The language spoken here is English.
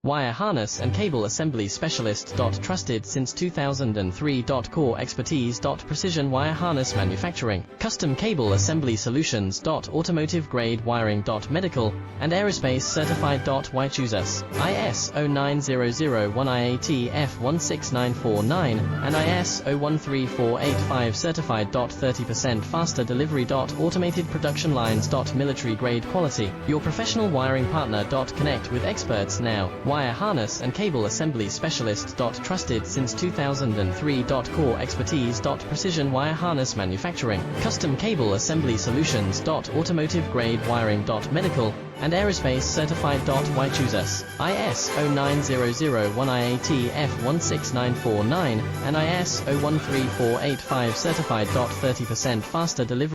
Wire harness and cable assembly specialist. Trusted since 2003. Core expertise. Precision wire harness manufacturing, custom cable assembly solutions. Automotive grade wiring. Medical and aerospace certified. Why choose us? ISO 9001 IATF 16949 and ISO 13485 certified. 30% faster delivery. Automated production lines. Military grade quality, your professional wiring partner. Connect with experts now. Wire harness and cable assembly specialist. Trusted since 2003. Core expertise. Precision wire harness manufacturing, custom cable assembly solutions. Automotive grade wiring. Medical and aerospace certified. Why choose us? ISO 9001 IATF 16949 and ISO 13485 certified. 30% faster delivery.